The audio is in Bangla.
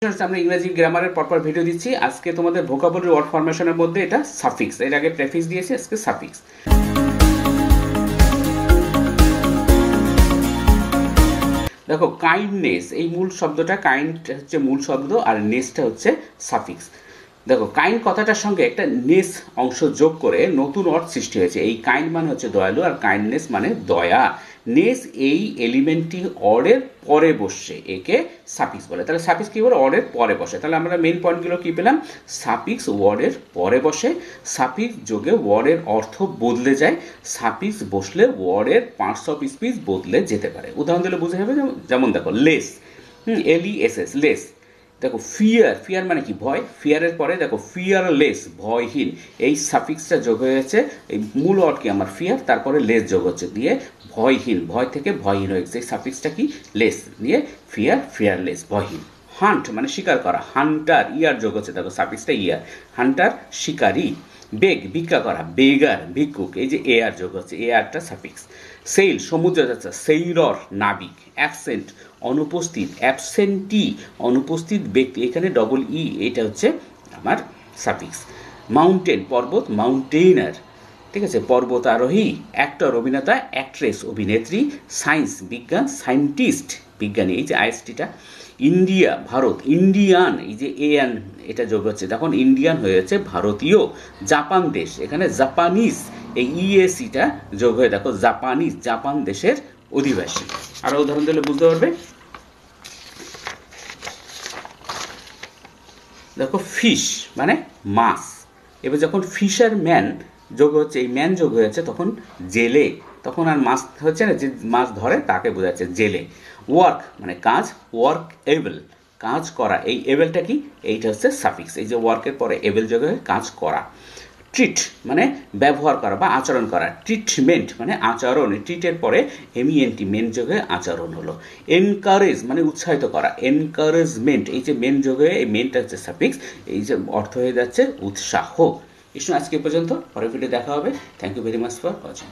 আমরা ইংরেজি গ্রামারের পরপর ভিডিও দিচ্ছি। আজকে তোমাদের ভোকাবুলারি ওয়ার্ড ফরমেশনের মধ্যে এটা সাফিক্স, এর আগে প্রেফিক্স দিয়েছি, আজকে সাফিক্স। দেখো কাইন্ডনেস, এই মূল শব্দটা, কাইন্ড হচ্ছে মূল শব্দ আর নেসটা হচ্ছে সাফিক্স। দেখো কাইন্ড কথাটার সঙ্গে একটা নেস অংশ যোগ করে নতুন ওয়ার্ড সৃষ্টি হয়েছে। এই কাইন্ড মানে হচ্ছে দয়ালু আর কাইন্ডনেস মানে দয়া। নেস এই এলিমেন্টটি অর্ডের পরে বসে, একে সাফিক্স বলে। তাহলে সাফিক্স কী বলে? অর্ডের পরে বসে। তাহলে আমরা মেন পয়েন্টগুলো কী পেলাম? সাফিক্স ওয়ার্ডের পরে বসে, সাফিক্স যোগে ওয়ার্ডের অর্থ বদলে যায়, সাফিক্স বসলে ওয়ার্ডের পার্টস অফ স্পিচ বদলে যেতে পারে। উদাহরণ দিলে বুঝে যাবে। যেমন দেখো লেস, LESS, লেস। দেখো ফিয়ার, ফিয়ার মানে কি? ভয়। ফিয়ারের পরে দেখো ফিয়ারলেস, ভয়হীন, এই সাফিক্সটা যোগ হয়েছে। এই মূল ওয়ার্ড কি আমার? ফিয়ার, তারপরে লেস যোগ হচ্ছে, দিয়ে ভয়হীন, ভয় থেকে ভয়হীন হয়েছে। এই সাফিক্সটা কি? লেস, দিয়ে ফিয়ার, ফিয়ারলেস, ভয়হীন। হান্ট মানে শিকার করা, হান্টার, ইয়ার যোগ হচ্ছে, দেখো সাফিক্সটা ইয়ার, হান্টার শিকারী। বেগ ভিক্ষা করা, বেগার ভিক্ষুক, এই যে এয়ার যোগ হচ্ছে, এয়ারটা সাফিক্স। সেল সমুদ্র যাত্রা, সেইরর নাবিক। অ্যাবসেন্ট অনুপস্থিত, অ্যাবসেন্টি অনুপস্থিত ব্যক্তি, এখানে ডবল ই, এটা হচ্ছে আমার সাফিক্স। মাউন্টেন পর্বত, মাউন্টেইনার, ঠিক আছে, পর্বতারোহী। অ্যাক্টর অভিনেতা, অ্যাক্ট্রেস অভিনেত্রী। সায়েন্স বিজ্ঞান, সায়েন্টিস্ট বিজ্ঞানী, এই যে আইএসটিটা। ইন্ডিয়া ভারত, ইন্ডিয়ান, এই যে এন এটা যোগ হচ্ছে, তখন ইন্ডিয়ান হয়েছে ভারতীয়। জাপান দেশ, এখানে জাপানিজ, এই ইএসিটা যোগ হয়ে দেখো জাপানিজ, জাপান দেশের অধিবাসী। আরও উদাহরণ দিলে বুঝতে পারবে। দেখো ফিশ মানে মাছ। এবার যখন ফিশার ম্যান যোগ হচ্ছে, এই ম্যান যোগ হয়েছে, তখন জেলে, তখন আর মাছ হচ্ছে না, যে মাছ ধরে তাকে বোঝাচ্ছে জেলে। ওয়ার্ক মানে কাজ, ওয়ার্ক এবল কাজ করা, এই এবেলটা কি? এইটা হচ্ছে সাফিক্স, এই যে ওয়ার্কের পরে এবেল যোগ হয়ে কাজ করা। ট্রিট মানে ব্যবহার করা বা আচরণ করা, ট্রিটমেন্ট মানে আচরণ, ট্রিটের পরে MENT মেন যোগে আচরণ হলো। এনকারেজ মানে উৎসাহিত করা, এনকারেজমেন্ট, এই যে মেন যোগে, এই মেনটা হচ্ছে সাফিক্স, এই যে অর্থ হয়ে যাচ্ছে উৎসাহ। আজকে পর্যন্ত, পরের ভিডিও দেখা হবে। Thank you very much for watching.